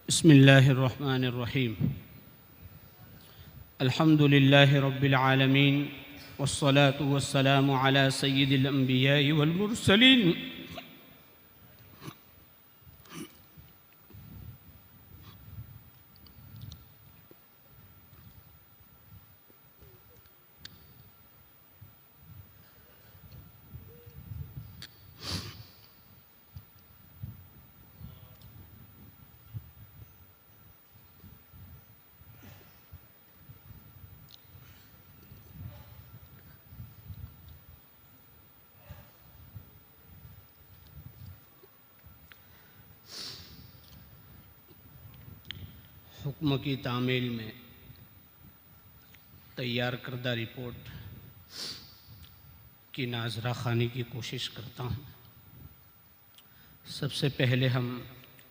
बिस्मिल्लाहिर्रहमानिर्रहीम। अल्हम्दुलिल्लाहि रब्बिल आलमीन वस्सलातु वस्सलामु अला सय्यिदिल अंबियाइ वल मुरसलीन। हुक्म की तामील में तैयार करदा रिपोर्ट की नाजरा खानी की कोशिश करता हूँ। सबसे पहले हम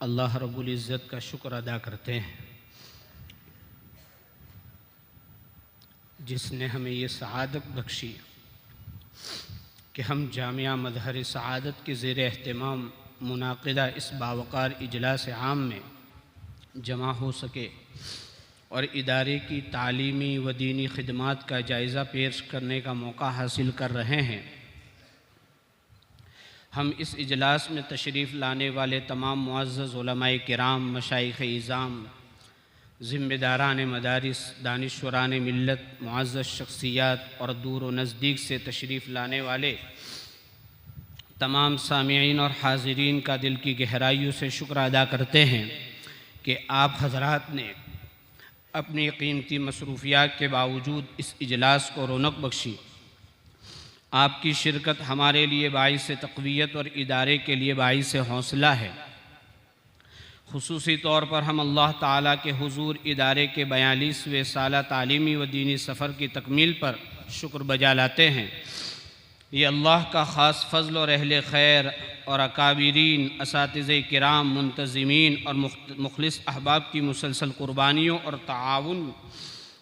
अल्लाह रब्बुल इज़्ज़त का शुक्र अदा करते हैं जिसने हमें ये सआदत बख्शी कि हम जामिया मज़हर सआदत के ज़ेर एहतमाम मुनाक़िदा इस बावक़ार इजलास आम में जमा हो सके और इदारे की तालीमी व दीनी खिदमात का जायज़ा पेश करने का मौका हासिल कर रहे हैं। हम इस इजलास में तशरीफ़ लाने वाले तमाम मुअज़्ज़ज़ उलमाए किराम, मशाइख़ इज़ाम, ज़िम्मेदारान मदारिस, दानिश्वरान मिल्लत, मुअज़्ज़ज़ शख्सियात और दूर व नज़दीक से तशरीफ़ लाने वाले तमाम सामिईन और हाज़िरीन का दिल की गहराइयों से शुक्र अदा करते हैं कि आप हज़रात ने अपनी कीमती मसरूफ़ियात के बावजूद इस इजलास को रौनक बख्शी। आपकी शिरकत हमारे लिए बाइस तक़वियत और इदारे के लिए बाइस हौसला है। खुसूसी तौर पर हम अल्लाह ताला के हुज़ूर इदारे के 42वें साला तालीमी व दीनी सफ़र की तकमील पर शुक्र बजा लाते हैं। ये अल्लाह का ख़ास फ़ज़ल और अहले खैर और अकाबिरीन, असातिज़े किराम, मुंतज़िमीन और मुखलिस अहबाब की मुसलसल कुर्बानियों और ताआवुन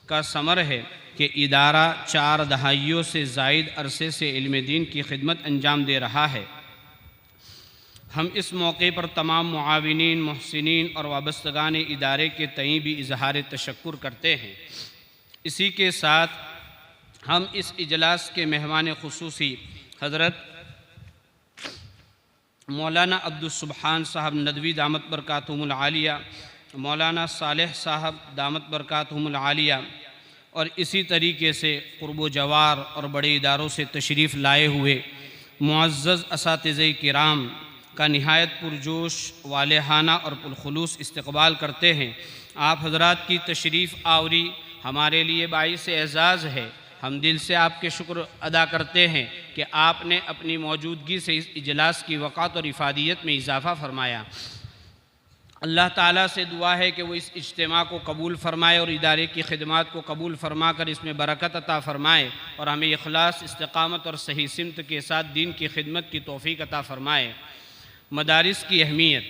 का समर है कि इदारा 4 दहाइयों से ज़ायद अरसे से इल्म दीन की खिदमत अंजाम दे रहा है। हम इस मौके पर तमाम मुआविनीन, मुहसिनीन और वाबस्तगान इदारे के तईं भी इजहार तशक्कुर करते हैं। इसी के साथ हम इस इजलास के मेहमान खुसूसी हज़रत मौलाना अब्दुस्सुब्हान साहब नदवी दामत बरकातुहुमुल आलिया, मौलाना सालेह साहब दामत बरकातुहुमुल आलिया और इसी तरीके से क़ुर्ब जवार और बड़े इदारों से तशरीफ़ लाए हुए मुअज़्ज़ज़ असातिज़े किराम का निहायत पुरजोश, वालेहाना और पुरखुलूस इस्तक़बाल करते हैं। आप हज़रात की तशरीफ़ आवरी हमारे लिए बाइस एज़ाज़ है। हम दिल से आपके शुक्र अदा करते हैं कि आपने अपनी मौजूदगी से इस इजलास की वक़ात और इफ़ादियत में इजाफ़ा फ़रमाया। अल्लाह ताला से दुआ है कि वो इस इज्तिमा को कबूल फ़रमाए और इदारे की खिदमात को कबूल फ़रमा कर इसमें बरकत अता फ़रमाए और हमें इखलास, इस्तिक़ामत और सही सिमत के साथ दीन की खिदमत की तौफ़ीक़ अता फ़रमाए। मदारिस की अहमियत,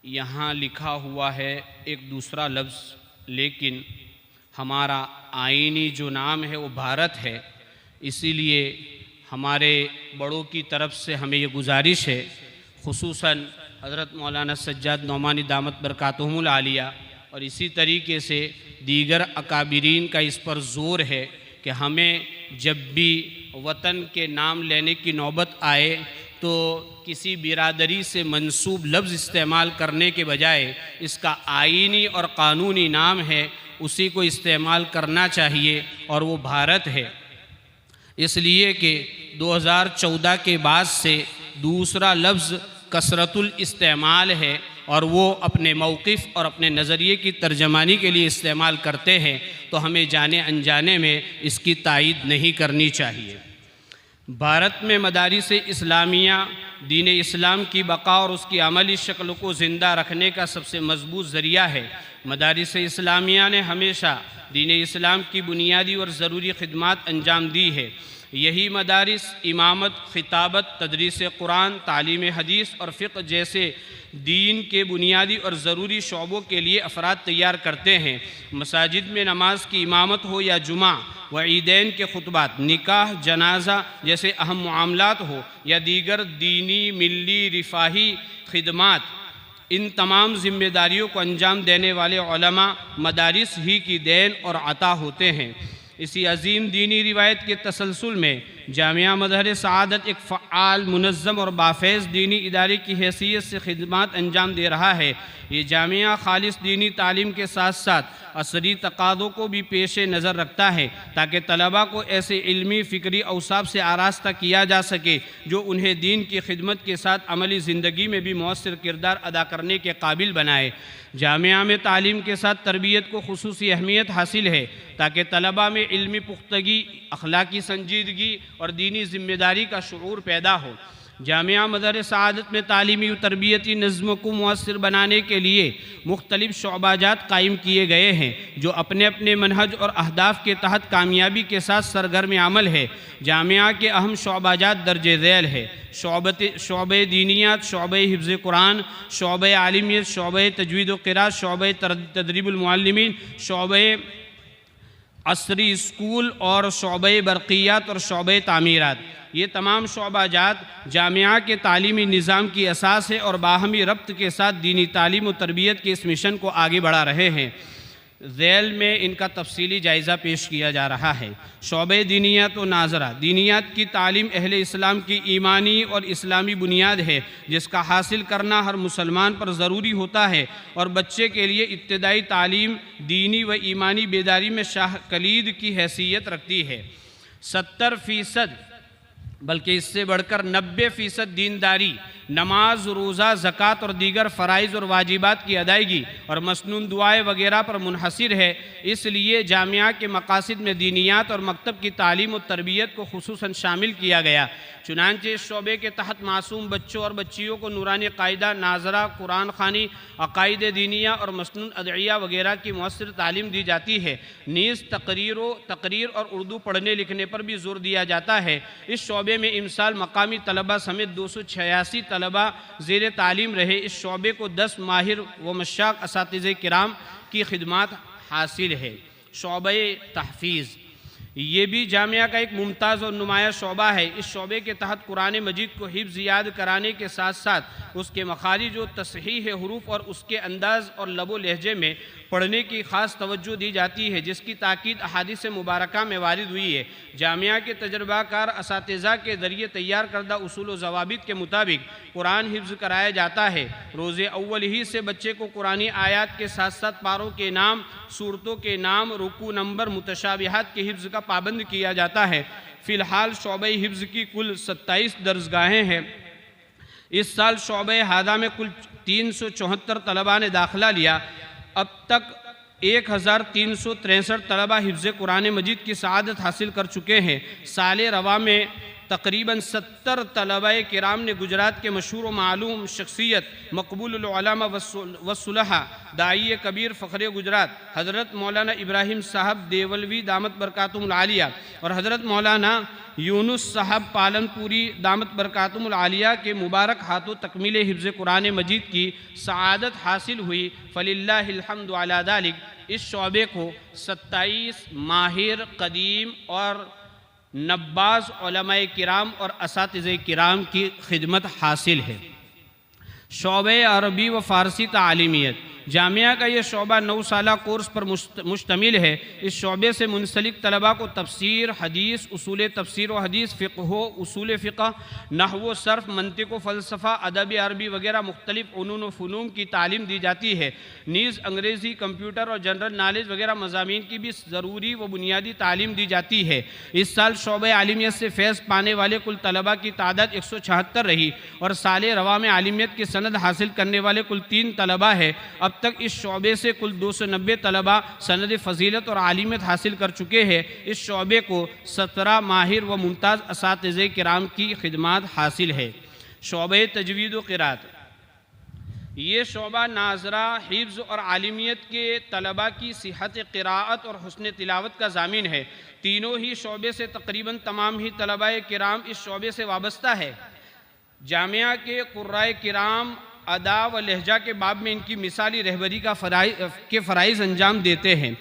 यहाँ लिखा हुआ है एक दूसरा लफ्ज़, लेकिन हमारा आईनी जो नाम है वो भारत है। इसीलिए हमारे बड़ों की तरफ से हमें ये गुजारिश है, खुसूसन हज़रत मौलाना सज्जाद नौमानी दामत बरकातुहुमुल आलिया और इसी तरीके से दीगर अकाबिरीन का इस पर ज़ोर है कि हमें जब भी वतन के नाम लेने की नौबत आए तो किसी बिरादरी से मंसूब लफ्ज़ इस्तेमाल करने के बजाय इसका आईनी और क़ानूनी नाम है, उसी को इस्तेमाल करना चाहिए और वो भारत है। इसलिए कि 2014 के बाद से दूसरा लफ्ज़ कसरतुल इस्तेमाल है और वो अपने मौक़िफ़ और अपने नज़रिए की तर्जमानी के लिए इस्तेमाल करते हैं, तो हमें जाने अनजाने में इसकी तायीद नहीं करनी चाहिए। भारत में मदारिस इस्लामिया दीन इस्लाम की बका और उसकी अमली शक्ल को ज़िंदा रखने का सबसे मजबूत ज़रिया है। मदारिस इस्लामिया ने हमेशा दीन इस्लाम की बुनियादी और ज़रूरी खिदमात अंजाम दी है। यही मदारिस इमामत, खिताबत, तदरीस कुरान, तालीम हदीस और फ़िक़्ह जैसे दीन के बुनियादी और ज़रूरी शोबों के लिए अफराद तैयार करते हैं। मसाजिद में नमाज की इमामत हो या जुमा व ईदैन के खुतबात, निकाह, जनाजा जैसे अहम मामलात हो या दीगर दीनी, मिल्ली, रिफ़ाही खिदमात, इन तमाम ज़िम्मेदारियों को अंजाम देने वाले उलमा मदारिस ही की देन और अता होते हैं। इसी अजीम दीनी रिवायत के तसलसल में जामिया मज़हर सआदत एक फ़आल, मुनज़्ज़म और बाफ़ैज़ दीनी इदारे की हैसियत से खिदमत अंजाम दे रहा है। ये जामिया खालिस दीनी तालीम के साथ साथ असरी तकादों को भी पेश नज़र रखता है ताकि तलबा को ऐसे इल्मी फ़िक्री औसाफ से आरास्ता किया जा सके जो उन्हें दीन की खिदमत के साथ अमली ज़िंदगी में भी मौसर किरदार अदा करने के काबिल बनाए। जामिया में तालीम के साथ तरबियत को खुसूसी अहमियत हासिल है ताकि तलबा में इल्मी पुख्तगी, अखलाकी संजीदगी और दीनी ज़िम्मेदारी का शऊर पैदा हो। जामिया मज़हर सआदत में तालीमी व तरबियती नज़्म को मुअस्सिर बनाने के लिए मुख्तलिफ़ शोबाजात कायम किए गए हैं जो अपने अपने मनहज और अहदाफ के तहत कामयाबी के साथ सरगर्म अमल है। जामिया के अहम शोबाजात दर्ज ज़ैल है: शोबे दीनियात, शोबे हिफ्ज़ कुरान, शोबे आलिमियत, शोबे तजवीद व क़िराअत, शोबे तदरीबुल मुअल्लिमीन, शोबे असरी स्कूल और शोबे बरक़ियात और शोबे तामीरात। ये तमाम शोबाजात जामिया के तालीमी निज़ाम की असास है और बाहमी रब्त के साथ दीनी तालीम और तरबियत के इस मिशन को आगे बढ़ा रहे हैं। ज़ैल में इनका तफसीली जायज़ा पेश किया जा रहा है। शोबे दीनियात व नाज़रा: दीनियात की तालीम अहले इस्लाम की ईमानी और इस्लामी बुनियाद है जिसका हासिल करना हर मुसलमान पर ज़रूरी होता है और बच्चे के लिए इब्तदाई तालीम दीनी व ईमानी बेदारी में शाह कलीद की हैसियत रखती है। 70% बल्कि इससे बढ़कर 90% दीनदारी, नमाज, रोज़ा, ज़कात और दीगर फ़राइज़ और वाजिबात की अदायगी और मसनून दुआएँ वगैरह पर मुनहसिर है। इसलिए जामिया के मकासिद में दीनियात और मकतब की तालीम और तरबियत को खुसूसन शामिल किया गया। चुनांचे इस शोबे के तहत मासूम बच्चों और बच्चियों को नूरानी क़ायदा, नाज़रा, कुरान ख़ानी, अक़ाइद दीनिया और मसनून अदइया वगैरह की मुअस्सिर तालीम दी जाती है। नीज़ तकरीर और उर्दू पढ़ने लिखने पर भी ज़ोर दिया जाता है। इस शोबे में इमसाल मकामी तलबा समेत 286 तलबा ज़ेर तालीम रहे। इस शोबे को 10 माहिर व मशाक असातिज़े किराम की खिदमत हासिल है। शोबे तहफ़ीज़: ये भी जामिया का एक मुमताज़ और नुमाया शोबा है। इस शोबे के तहत कुरान मजीद को हिफ्ज़ याद कराने के साथ साथ उसके मखारिज व तस्हीह हुरूफ और उसके अंदाज़ और लबो लहजे में पढ़ने की ख़ास तवज्जो दी जाती है जिसकी ताकीद अहादीस मुबारका में वारिद हुई है। जामिया के तजर्बाकार असातिज़ा के ज़रिए तैयार करदा उसूल व ज़वाबित के मुताबिक कुरान हिफ्ज़ कराया जाता है। रोज़े अव्वल ही से बच्चे को कुरानी आयात के साथ साथ पारों के नाम, सूरतों के नाम, रुकू नंबर, मुतशाबिहात के हिफ्ज़ का पाबंद किया जाता है। फ़िलहाल शोबे हिफ्ज़ की कुल 27 दर्सगाहें हैं। इस साल शोबे हादा में कुल 374 तलबा ने दाखिला लिया। अब तक 1363 तलबा हिफ्ज़ कुरान मजीद की सआदत हासिल कर चुके हैं। साल रवा में तकरीबन 70 तलबाए किराम ने गुजरात के मशहूर व मालूम शख्सियत मकबूल उलमा व सुलहा दाई कबीर फ़ख्र गुजरात हज़रत मौलाना इब्राहिम साहब देवलवी दामत बरकातुहुल आलिया और हज़रत मौलाना यूनुस साहब पालनपुरी दामत बरकातुहुल आलिया के मुबारक हाथों तकमील हिफ्ज़ कुरान मजीद की सआदत हासिल हुई। फ़लिल्लाहिल हम्दु अला ज़ालिक। इस शोबे को 27 माहिर, कदीम और नब्बाज़ उलमाए किराम और असातिज़े किराम की खिदमत हासिल है। शोबे अरबी व फ़ारसी तालीमियत: जामिया का ये शोबा 9 साला कोर्स पर मुश्तमिल है। इस शोबे से मुंसलिक तलबा को तफसीर, हदीस, उसूल तफसीर व हदीस, फ़िक़्ह, उसूल फ़िक़्ह, नहव, सर्फ़, मंतिक़ व फ़लसफ़ा, अदब अरबी वगैरह मुख्तलिफ़ फ़नून व फ़नून की तालीम दी जाती है। नीज़ अंग्रेज़ी, कंप्यूटर और जनरल नॉलेज वगैरह मज़ामीन की भी ज़रूरी व बुनियादी तालीम दी जाती है। इस साल शोबे आलिमियत से फैज़ पाने वाले कुल तलबा की तादाद 176 रही और साल रवा में आलिमियत की सनद हासिल करने वाले कुल 3 तलबा है। अब तक इस शोबे से कुल 290 तलबा सनद फ़जीलत और आलिमियत हासिल कर चुके हैं। इस शोबे को 17 माहिर व मुमताज़ असातिज़े किराम की खिदमत हासिल है। शोबे तजवीद व क़िराअत: ये शोबा नाज़रा, हिफ्ज़ और आलिमियत के तलबा की सिहत क़िराअत और हुस्न तिलावत का ज़ामिन है। तीनों ही शोबे से तकरीबन तमाम ही तलबाए किराम इस शोबे से वाबस्ता है। जामिया के क़ुर्राए किराम अदा व लहजा के बाब में इनकी मिसाली रहबरी का फ़राइज़ अंजाम देते हैं।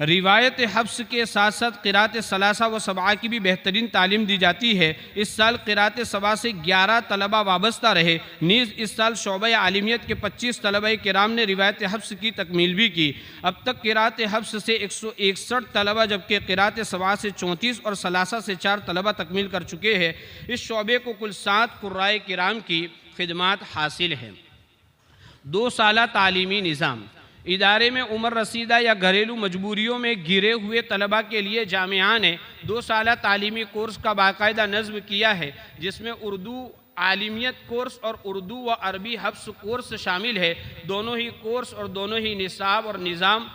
रिवायत हफ्स के साथ साथ क़िरात सलासा व सबा की भी बेहतरीन तालीम दी जाती है। इस साल क़िरात सबा से 11 तलबा वाबस्ता रहे। नीज़ इस साल शोबा आलिमियत के 25 तलबा किराम ने रिवायत हफ्स की तकमील भी की। अब तक क़िरात हफ्स से 161 तलबा, जबकि क़िरात सबा से 34 और सलासा से 4 तलबा तकमील कर चुके हैं। इस शोबे को कुल 7 कुर्राए किराम की खिदमात हासिल है। 2 साला तालीमी निज़ाम इदारे में उम्र रसीदा या घरेलू मजबूरियों में घिरे हुए तलबा के लिए जामिया ने 2 साला तालीमी कोर्स का बाकायदा नज़्म किया है, जिसमें उर्दू आलिमियत कोर्स और उर्दू व अरबी हफ्स कोर्स शामिल है। दोनों ही कोर्स और दोनों ही निसाब और निज़ाम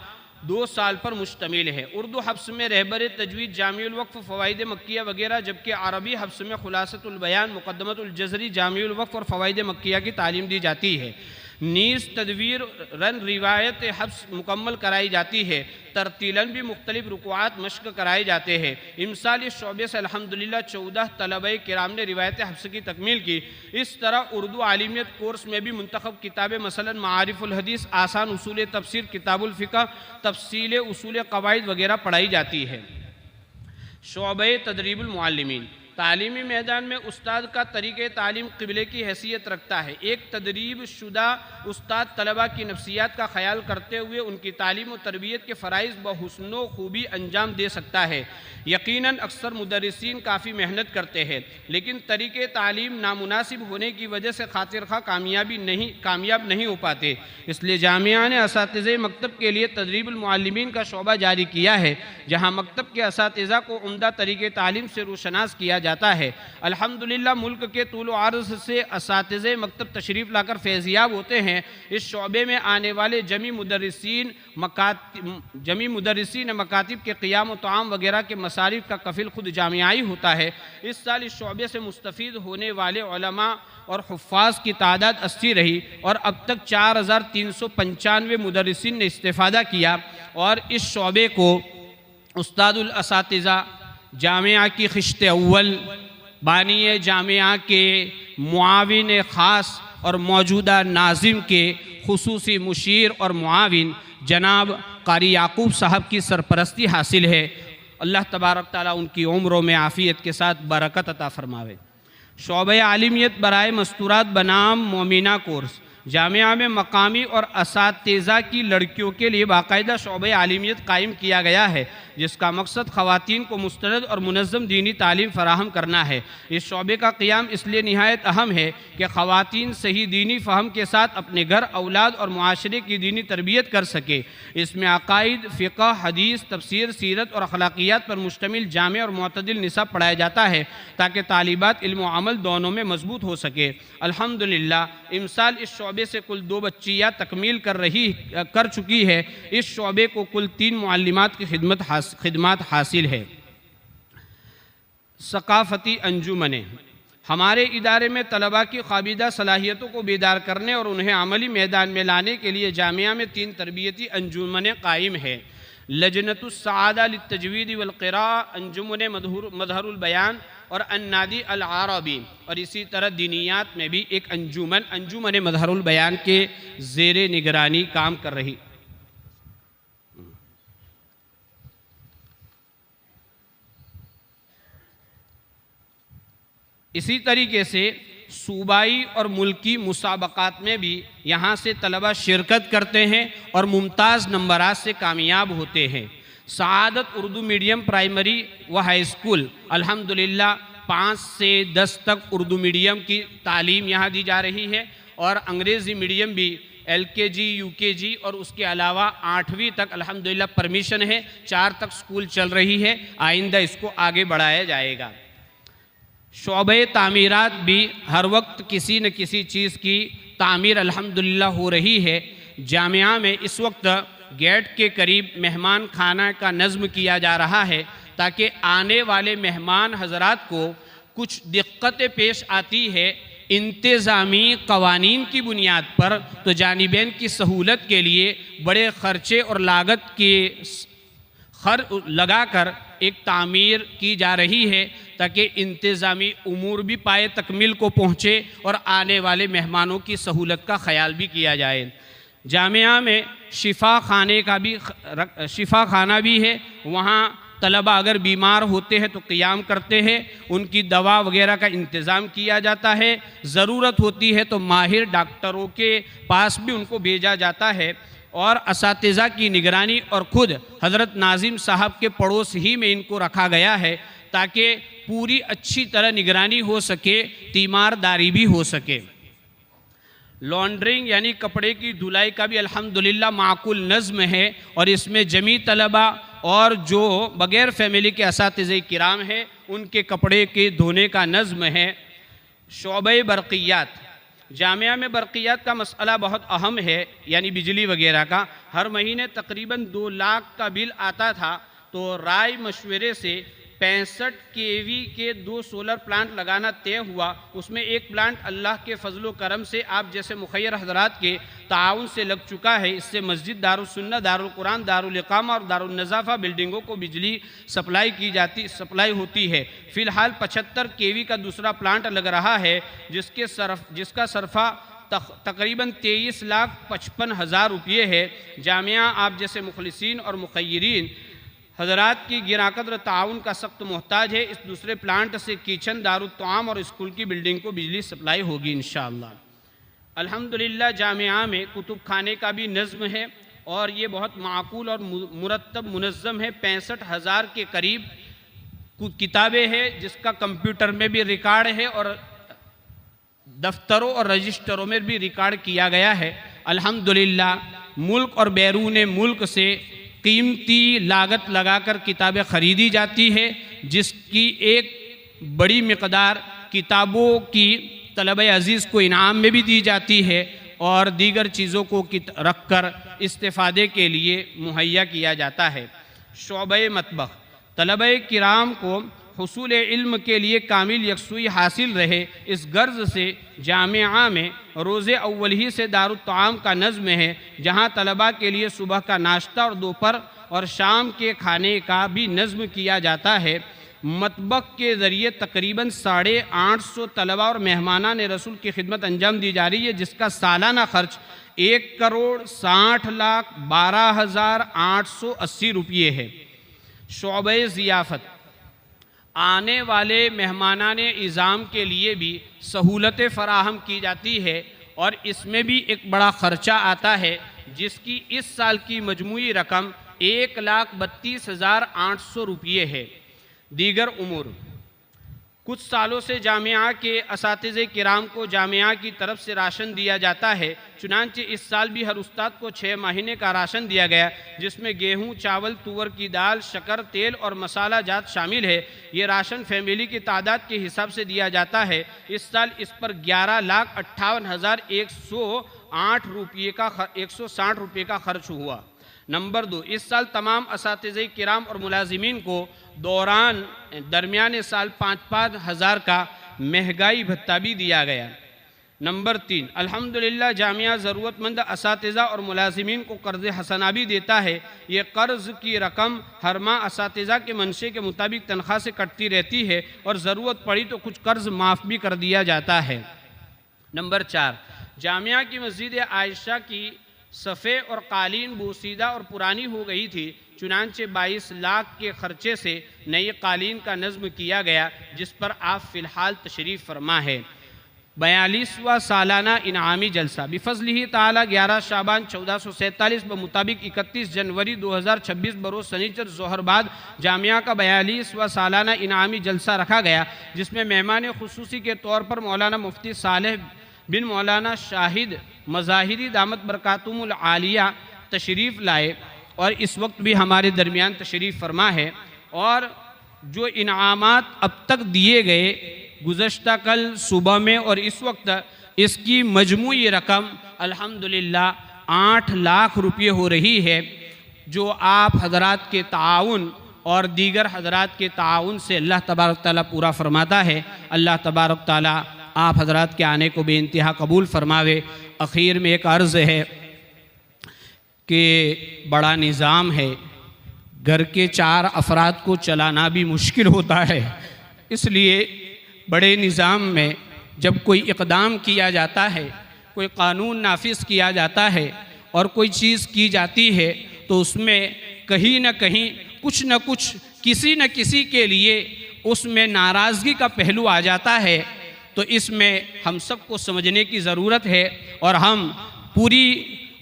2 साल पर मुश्तमिल है। उर्दू हफ्स में रहबर तजवीद, जामिउल वक्फ, फ़वाइद मक्किया वगैरह, जबकि अरबी हफ्स में खुलासतुल बयान, मुक़द्दमतुल जज़री, जामिउल वक्फ और फ़वाइद मक्किया की तालीम दी जाती है। नीज़ तदवीर रन रिवायत हफ्स मुकम्मल कराई जाती है। तरतीलन भी मुख्तलिफ रुकुआत मश्क कराए जाते हैं। इमसाल इस शोबे से अल्हम्दुलिल्लाह 14 तलबा किराम ने रिवायत हफ्स की तकमील की। इस तरह उर्दू आलिमियत कोर्स में भी मुंतखब किताबें मसलन मारिफुल हदीस, आसान उसूल तफसीर, किताबुल फ़िक़्ह, तफसील उसूल क़वाइद वगैरह पढ़ाई जाती है। शोबे तदरीबुल मुअल्लिमीन तालीमी मैदान में उस्ताद का तरीक़े तालीम क़िबले की हैसियत रखता है। एक तदरीब शुदा उस्ताद तलबा की नफ्सियात का ख्याल करते हुए उनकी तालीम व तरबियत के फ़राइज़ बहुस्नो खूबी अंजाम दे सकता है। यकीनन अक्सर मुदर्रिसीन काफ़ी मेहनत करते हैं, लेकिन तरीक़े तालीम नामुनासिब होने की वजह से खातिर खा कामयाब नहीं हो पाते। इसलिए जामिया ने असातिज़े मकतब के लिए तदरीबुल मुअल्लिमीन का शोबा जारी किया है, जहाँ मकतब के असातिज़ा को उम्दा तरीक़े तालीम से रूशनास किया जाता है। अल्हम्दुलिल्लाह मुल्क के तूल व अर्ज़ से असातिज़े मकतब तशरीफ़ लाकर फैज़याब होते हैं। इस शोबे में आने वाले जमी मुदर्रिसीन मकातिब के क़ियाम व तआम वगैरह के मसारिफ़ का कफ़िल खुद जामियाई होता है। इस साल इस शोबे से मुस्तफ़ीद होने वाले उलमा और हुफ़्फ़ाज़ की तादाद 80 रही और अब तक 4395 मुदर्रिसीन ने इस्तिफ़ादा किया। और इस शोबे को उस्तादुल असातिज़ा जामिया की ख़िश्त अव्वल, बानी जामिया के मुआविन ख़ास और मौजूदा नाज़िम के खुसूसी मुशीर और मुआविन जनाब कारी याकूब साहब की सरपरस्ती हासिल है। अल्लाह तबारक ताला उनकी उम्रों में आफ़ियत के साथ बरकत अता फ़रमावे। शोबे आलिमियत बराए मस्तूरात बनाम मोमिना कोर्स जामिया में मकामी और असातिज़ा की लड़कियों के लिए बाकायदा शोबे आलिमियत कायम किया गया है, जिसका मकसद ख़वातीन को मुस्तनद और मुनज़्ज़म दीनी तालीम फ़राहम करना है। इस शोबे का क़ियाम इसलिए निहायत अहम है कि ख़वातीन सही दीनी फ़हम के साथ अपने घर, औलाद और मुआशरे की दीनी तरबियत कर सके। इसमें अक़ाइद, फ़िक़्ह, हदीस, तफसीर, सीरत और अखलाक़ियात पर मुश्तमिल जामे और मुअतदिल निसाब पढ़ाया जाता है, ताकि तालिबात इल्म व अमल दोनों में मजबूत हो सके। अल्हम्दुलिल्लाह इमसाल इस शोबे से कुल 2 बच्चियाँ तकमील कर चुकी है। इस शोबे को कुल 3 मुअल्लिमात की खिदमत हासिल है। सकाफ़ती अंजुमनें हमारे इदारे में तलबा की क़ाबिदा सलाहियतों को बेदार करने और उन्हें अमली मैदान में लाने के लिए जामिया में 3 तरबियती अंजुमनें कायम है। लजनतुस सआदा लित्तजवीद वल क़िरा, अंजुमन मज़हरुल बयान और अन्नादी अल अरबी, और इसी तरह दीनियात में भी एक अंजुमन मज़हरुल बयान के ज़ेरे निगरानी काम कर रही। इसी तरीके से सूबाई और मुल्की मुसाबक़ात में भी यहाँ से तलबा शिरकत करते हैं और मुमताज़ नंबरात से कामयाब होते हैं। सआदत उर्दू मीडियम प्राइमरी व हाई स्कूल अल्हम्दुलिल्लाह 5 से 10 तक उर्दू मीडियम की तालीम यहाँ दी जा रही है, और अंग्रेज़ी मीडियम भी LKG UKG और उसके अलावा 8वीं तक अल्हम्दुलिल्लाह परमिशन है। 4 तक स्कूल चल रही है, आइंदा इसको आगे बढ़ाया जाएगा। शोबे तामीरात भी हर वक्त किसी न किसी चीज़ की तामीर अल्हम्दुलिल्लाह हो रही है। जामिया में इस वक्त गेट के करीब मेहमान खाना का नज़्म किया जा रहा है, ताकि आने वाले मेहमान हजरात को कुछ दिक्कतें पेश आती है इंतज़ामी क़वानीन की बुनियाद पर, तो जानिबैन की सहूलत के लिए बड़े ख़र्चे और लागत के लगाकर एक तामीर की जा रही है, ताकि इंतज़ामी उमूर भी पाए तकमील को पहुँचे और आने वाले मेहमानों की सहूलत का ख्याल भी किया जाए। जामिया में शिफा खाना भी है। वहाँ तलबा अगर बीमार होते हैं तो क़ियाम करते हैं, उनकी दवा वगैरह का इंतज़ाम किया जाता है। ज़रूरत होती है तो माहिर डॉक्टरों के पास भी उनको भेजा जाता है और असातिज़ा की निगरानी और ख़ुद हज़रत नाज़िम साहब के पड़ोस ही में इनको रखा गया है ताकि पूरी अच्छी तरह निगरानी हो सके, तीमारदारी भी हो सके। लॉन्ड्रिंग यानी कपड़े की धुलाई का भी अल्हम्दुलिल्लाह माकूल नज़्म है और इसमें जमी तलबा और जो बग़ैर फैमिली के असातिज़े किराम हैं उनके कपड़े के धोने का नज़्म है। शोबे बरक़ियात, जामिया में बरक़ियात का मसला बहुत अहम है, यानी बिजली वगैरह का। हर महीने तकरीबन 2 लाख का बिल आता था, तो राय मशवरे से 65 केवी के 2 सोलर प्लांट लगाना तय हुआ। उसमें एक प्लांट अल्लाह के फजलो करम से आप जैसे मुखैर हजरात के ताउन से लग चुका है। इससे मस्जिद, दारुल सुन्नह, दारुल कुरान, दारुल इकामा और दारुल नज़ाफ़ा बिल्डिंगों को बिजली सप्लाई होती है। फ़िलहाल 75 केवी का दूसरा प्लांट लग रहा है जिसका सरफा तकरीबन 23,55,000 रुपये है। जामिया आप जैसे मुखलिसीन और मुखय्यरीन हज़रात की गिराकद्र ताउन का सख्त मोहताज है। इस दूसरे प्लांट से किचन, दारुत्तआम और स्कूल की बिल्डिंग को बिजली सप्लाई होगी इंशाअल्लाह। अल्हम्दुलिल्लाह जामिया में कुतुब खाने का भी नज़्म है और ये बहुत माकूल और मुरत्तब मुनज़्ज़म है। 65,000 के करीब किताबें हैं जिसका कंप्यूटर में भी रिकॉर्ड है और दफ्तरों और रजिस्टरों में भी रिकॉर्ड किया गया है। अल्हम्दुलिल्लाह मुल्क और बैरून मुल्क से कीमती लागत लगाकर किताबें ख़रीदी जाती है, जिसकी एक बड़ी मिक़दार किताबों की तलबे अज़ीज़ को इनाम में भी दी जाती है और दीगर चीज़ों को रख कर इस्तेफ़ादे के लिए मुहैया किया जाता है। शोबे मतबख़, तलबे किराम को हुसूल इल्म के लिए कामिल यकसुई हासिल रहे, इस गर्ज़ से जामिया में रोज़े अव्वल ही से दारुत्तआम का नज़्म है, जहाँ तलबा के लिए सुबह का नाश्ता और दोपहर और शाम के खाने का भी नज़्म किया जाता है। मतबख़ के ज़रिए तकरीबन 850 तलबा और मेहमानान रसूल की खिदमत अंजाम दी जा रही है, जिसका सालाना ख़र्च 1,60,12,880 रुपये है। शोबे ज़ियाफ़त, आने वाले मेहमानान इज़ाम के लिए भी सहूलतें फ़राहम की जाती है और इसमें भी एक बड़ा ख़र्चा आता है, जिसकी इस साल की मजमूई रकम 1,32,800 रुपये है। दीगर उमूर, कुछ सालों से जामिया के असातिज़े किराम को जामिया की तरफ से राशन दिया जाता है। चुनांचे इस साल भी हर उस्ताद को 6 महीने का राशन दिया गया, जिसमें गेहूं, चावल, तुअर की दाल, शक्कर, तेल और मसाला जात शामिल है। ये राशन फैमिली की तादाद के हिसाब से दिया जाता है। इस साल इस पर 11,58,108 रुपये का 160 रुपये का खर्च हुआ। नंबर 2, इस साल तमाम असातिज़े किराम और मुलाजिमीन को दरमियान साल 5-5 हज़ार का महंगाई भत्ता भी दिया गया। नंबर 3, अल्हम्दुलिल्लाह जामिया ज़रूरतमंद असातिज़ा और मुलाजिमीन को कर्ज़ हसना भी देता है। ये कर्ज़ की रकम हर माह असातिज़ा के मंशे के मुताबिक तनख्वाह से कटती रहती है और ज़रूरत पड़ी तो कुछ कर्ज़ माफ़ भी कर दिया जाता है। नंबर 4, जामिया की मस्जिद आयशा की सफ़े और कालीन बोसीदा और पुरानी हो गई थी। चुनांचे 22 लाख के खर्चे से नई कालीन का नज़्म किया गया, जिस पर आप फ़िलहाल तशरीफ़ फरमा है। 42वां सालाना इनामी जलसा बिफ़ज़्लिही ताला 11 शाबान 1447 मुताबिक 31 जनवरी 2026 बरोज़ सनीचर ज़ोहर बाद जामिया का 42वां सालाना इनामी जलसा रखा गया, जिसमें मेहमान खुसूसी के तौर पर मौलाना मुफ्ती सालेह बिन मौलाना शाहिद मज़ाहिरी दामत बरकातुहुमुल आलिया तशरीफ़ लाए और इस वक्त भी हमारे दरमियान तशरीफ़ फरमा है। और जो इनामात अब तक दिए गए गुज़श्ता कल सुबह में और इस वक्त, इसकी मजमूई रकम अल्हम्दुलिल्लाह 8 लाख रुपये हो रही है, जो आप हज़रात के ताउन और दीगर हज़रात के ताउन से अल्लाह तबारक ताला पूरा फरमाता है। अल्लाह तबारक ताला आप हज़रात के आने को बेइंतहा कबूल फरमावे। आखिर में एक अर्ज़ है कि बड़ा निज़ाम है, घर के 4 अफराद को चलाना भी मुश्किल होता है, इसलिए बड़े निज़ाम में जब कोई इक़दाम किया जाता है, कोई कानून नाफिज किया जाता है और कोई चीज़ की जाती है तो उसमें कहीं न कहीं कुछ न कुछ किसी न किसी के लिए उसमें नाराज़गी का पहलू आ जाता है। तो इसमें हम सबको समझने की ज़रूरत है और हम पूरी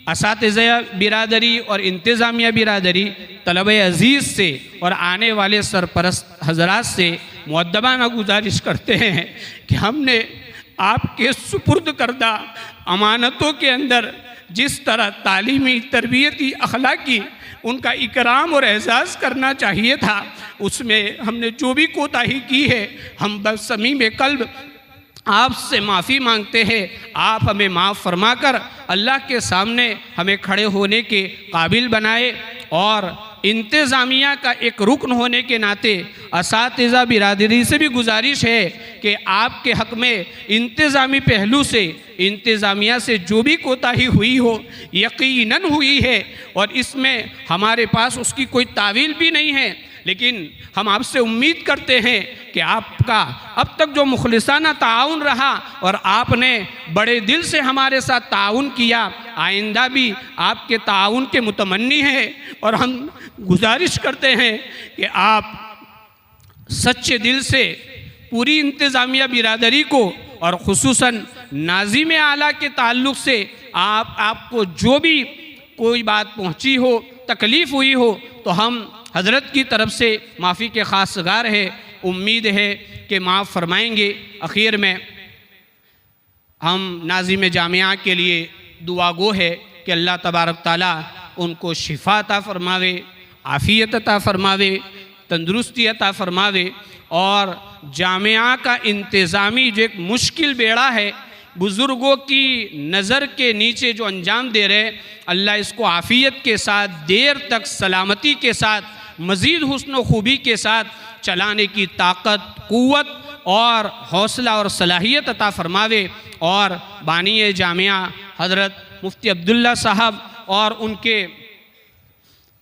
असातिज़ा बिरादरी और इंतज़ामिया बिरादरी तलबे अज़ीज़ से और आने वाले सरपरस्त हज़रात से मुअद्दबाना गुजारिश करते हैं कि हमने आपके सुपुर्द करदा अमानतों के अंदर जिस तरह तालीमी, तरबियती, अखलाकी उनका इकराम और एहसास करना चाहिए था, उसमें हमने जो भी कोताही की है, हम बस समीम कल्ब आपसे माफ़ी मांगते हैं। आप हमें माफ़ फरमा कर अल्लाह के सामने हमें खड़े होने के काबिल बनाए और इंतज़ामिया का एक रुकन होने के नाते असातिज़ा बिरादरी से भी गुजारिश है कि आपके हक़ में इंतज़ामी पहलू से, इंतज़ामिया से जो भी कोताही हुई हो, यकीनन हुई है और इसमें हमारे पास उसकी कोई तावील भी नहीं है, लेकिन हम आपसे उम्मीद करते हैं कि आपका अब तक जो मुखलिसाना ताउन रहा और आपने बड़े दिल से हमारे साथ ताउन किया, आइंदा भी आपके ताउन के मुतमन्नी हैं और हम गुजारिश करते हैं कि आप सच्चे दिल से पूरी इंतज़ामिया बिरादरी को और ख़ुसूसन नाज़िम आला के ताल्लुक़ से आपको जो भी कोई बात पहुँची हो, तकलीफ़ हुई हो, तो हम हज़रत की तरफ से माफ़ी के खासगार है। उम्मीद है कि माफ़ फरमाएंगे। आखिर में हम नाज़िम जामिया के लिए दुआ गो है कि अल्लाह तबारक ताला उनको शिफा अता फरमावे, आफ़ियत अता फरमावे, तंदुरुस्ती अता फरमावे और जामिया का इंतज़ामी जो एक मुश्किल बेड़ा है, बुज़ुर्गों की नज़र के नीचे जो अंजाम दे रहे, अल्लाह इसको आफ़ियत के साथ, देर तक सलामती के साथ, मज़ीद हुस्न व खूबी के साथ चलाने की ताकत, क़ुव्वत और हौसला और सलाहियत अता फरमावे और बानी जामिया हज़रत मुफ्ती अब्दुल्ला साहब और उनके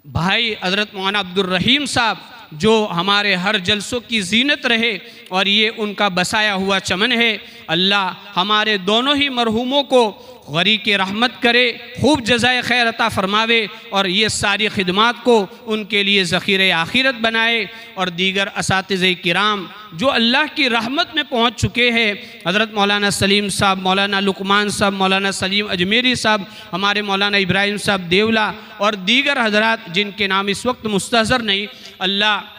भाई हज़रत मौलाना अब्दुल रहीम साहब जो हमारे हर जलसों की जीनत रहे और ये उनका बसाया हुआ चमन है, अल्लाह हमारे दोनों ही मरहूमों को गरी के रहमत करे, खूब जज़ाए खैर अता फरमावे और ये सारी खिदमात को उनके लिए ज़ख़ीरे आखिरत बनाए और दीगर असातिज़े किराम जो अल्लाह की रहमत में पहुँच चुके हैं, हज़रत मौलाना सलीम साहब, मौलाना लुकमान साहब, मौलाना सलीम अजमेरी साहब, हमारे मौलाना इब्राहिम साहब देवला और दीगर हज़रात जिनके नाम इस वक्त मुस्तहज़र नहीं, अल्लाह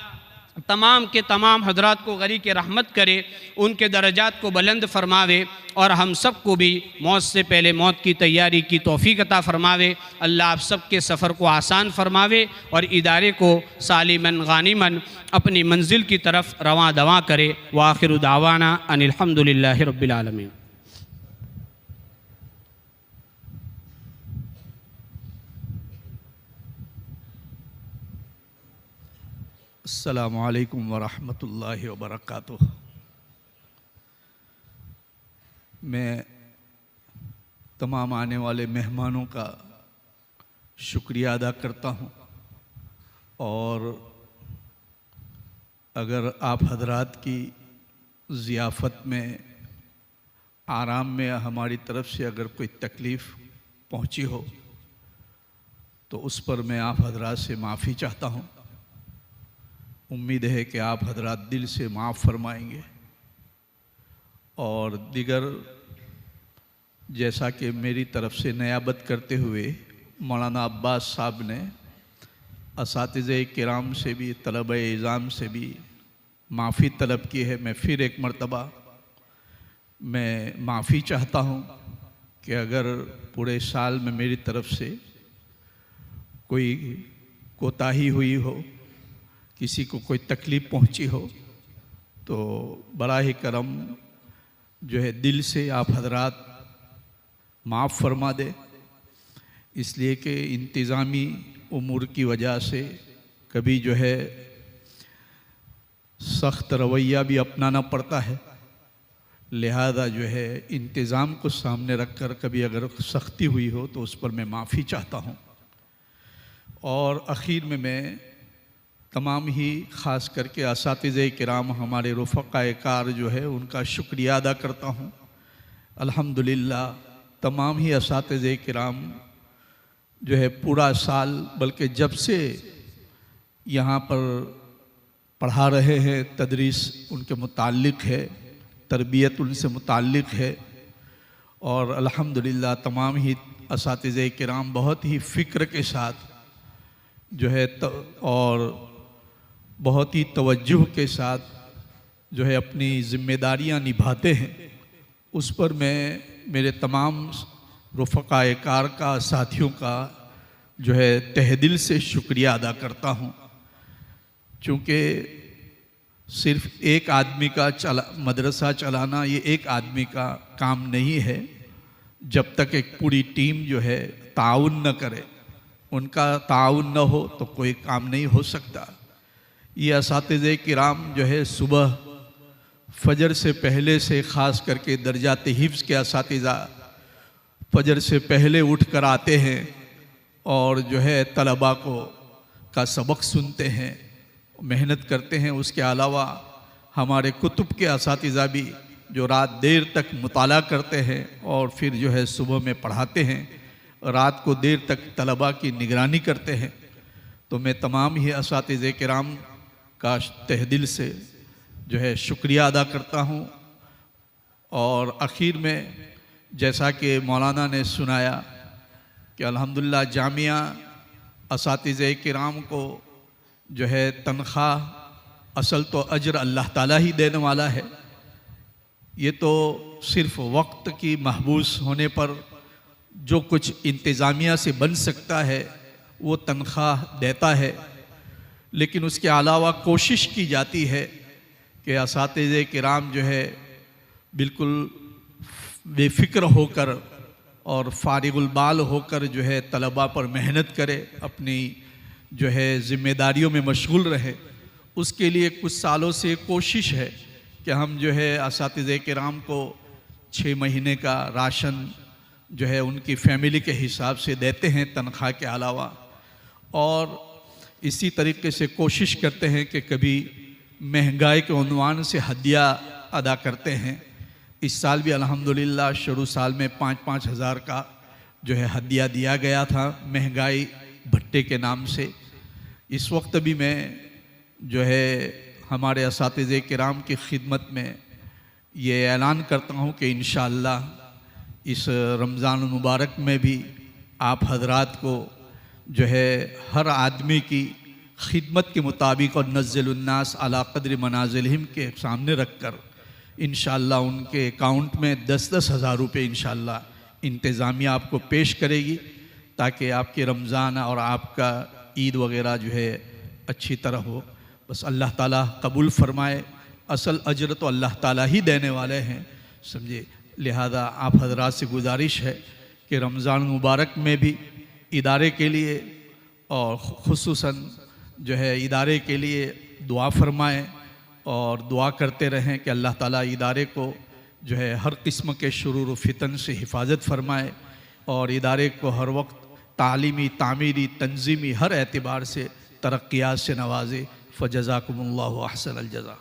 तमाम के तमाम हज़रात को गरी के रहमत करे, उनके दर्जात को बुलंद फरमावे और हम सब को भी मौत से पहले मौत की तैयारी की तौफ़ीक अता फरमावे। अल्लाह आप सब के सफ़र को आसान फरमावे और इदारे को सालिमन गानिमन अपनी मंजिल की तरफ रवां दवां करे। व आखिरु दावाना अनिल हम्दुलिल्लाहि रब्बिल आलमीन। अस्सलामु अलैकुम वरहमतुल्लाहि वबरकातुहू। मैं तमाम आने वाले मेहमानों का शुक्रिया अदा करता हूँ और अगर आप हजरात की ज़ियाफ़त में, आराम में हमारी तरफ से अगर कोई तकलीफ़ पहुँची हो तो उस पर मैं आप हजरात से माफ़ी चाहता हूँ। उम्मीद है कि आप हजरात दिल से माफ़ फरमाएंगे और दिगर जैसा कि मेरी तरफ से नियाबत करते हुए मौलाना अब्बास साहब ने असातिज़े किराम से भी, तलबे इज़ाम से भी माफ़ी तलब की है। मैं फिर एक मरतबा मैं माफ़ी चाहता हूँ कि अगर पूरे साल में मेरी तरफ से कोई कोताही हुई हो, किसी को कोई तकलीफ़ पहुंची हो, तो बड़ा ही करम जो है दिल से आप हजरात माफ़ फरमा दे, इसलिए कि इंतज़ामी उमूर की वजह से कभी जो है सख्त रवैया भी अपनाना पड़ता है। लिहाजा जो है इंतज़ाम को सामने रख कर कभी अगर सख्ती हुई हो तो उस पर मैं माफ़ी चाहता हूँ। और आखिर में मैं तमाम ही ख़ास करके असातिज़े किराम, हमारे रुफ़क़ाए कार जो है उनका शुक्रिया अदा करता हूँ। अल्हम्दुलिल्लाह तमाम ही असातिज़े किराम जो है पूरा साल, बल्कि जब से यहाँ पर पढ़ा रहे हैं, तदरीस उनके मुताल्लिक़ है, तरबियत उनसे मुताल्लिक़ है। और अल्हम्दुलिल्लाह तमाम ही असातिज़े किराम बहुत ही फ़िक्र के साथ जो है और बहुत ही तवज्जुह के साथ जो है अपनी ज़िम्मेदारियां निभाते हैं। उस पर मैं मेरे तमाम रुफ़क़ाए कार का, साथियों का जो है तहे दिल से शुक्रिया अदा करता हूँ। चूँकि सिर्फ़ एक आदमी का मदरसा चलाना ये एक आदमी का काम नहीं है। जब तक एक पूरी टीम जो है ताउन न करे, उनका ताउन न हो तो कोई काम नहीं हो सकता। ये असातिज़े किराम जो है सुबह फजर से पहले से ख़ास करके दर्जात हिफ्ज़ के असातिज़ा फजर से पहले उठ कर आते हैं और जो है तलबा का सबक सुनते हैं, मेहनत करते हैं। उसके अलावा हमारे कुतुब के असातिज़ा भी जो रात देर तक मुताला करते हैं और फिर जो है सुबह में पढ़ाते हैं, रात को देर तक तलबा की निगरानी करते हैं। तो मैं तमाम ही असातिज़े किराम का तहे दिल से जो है शुक्रिया अदा करता हूँ। और आखिर में जैसा कि मौलाना ने सुनाया कि अल्हम्दुलिल्लाह जामिया असातिज़े किराम को जो है तनख्वाह, असल तो अजर अल्लाह ताला ही देने वाला है। ये तो सिर्फ़ वक्त की महबूस होने पर जो कुछ इंतज़ामिया से बन सकता है वो तनख्वाह देता है, लेकिन उसके अलावा कोशिश की जाती है कि असातिज़े किराम जो है बिल्कुल बेफ़िक्र होकर और फारिगुल बाल होकर जो है तलबा पर मेहनत करे, अपनी जो है ज़िम्मेदारियों में मशगूल रहे। उसके लिए कुछ सालों से कोशिश है कि हम जो है असातिज़े किराम को 6 महीने का राशन जो है उनकी फैमिली के हिसाब से देते हैं तनख्वाह के अलावा। और इसी तरीके से कोशिश करते हैं कि कभी महंगाई के उन्वान से हदिया अदा करते हैं। इस साल भी अल्हम्दुलिल्लाह शुरू साल में 5-5 हज़ार का जो है हदिया दिया गया था महंगाई भट्टे के नाम से। इस वक्त भी मैं जो है हमारे असातिज़े किराम की खिदमत में ये ऐलान करता हूँ कि इंशाअल्लाह इस रमज़ान मुबारक में भी आप हजरात को जो है हर आदमी की खिदमत के मुताबिक और नज़्ज़िलुन्नास अला क़द्रि मनाज़िलिहिम के सामने रख कर इंशाअल्लाह उनके अकाउंट में 10-10 हज़ार रुपये इंशाअल्लाह इंतज़ामिया आपको पेश करेगी, ताकि आपके रमज़ान और आपका ईद वगैरह जो है अच्छी तरह हो। बस अल्लाह ताला कबूल फ़रमाए। असल अजर तो अल्लाह ताला ही देने वाले हैं, समझे। लिहाजा आप हजरात से गुजारिश है कि रमज़ान मुबारक में भी इदारे के लिए और ख़ुसूसन जो है इदारे के लिए दुआ फरमाएँ और दुआ करते रहें कि अल्लाह ताला इदारे को जो है हर किस्म के शुरूर फितन से हिफाजत फरमाए और इदारे को हर वक्त तालीमी, तामीरी, तंजीमी हर एतबार से तरक्यात से नवाजे। फ़जज़ाकुमुल्लाहु अहसनल जज़ा।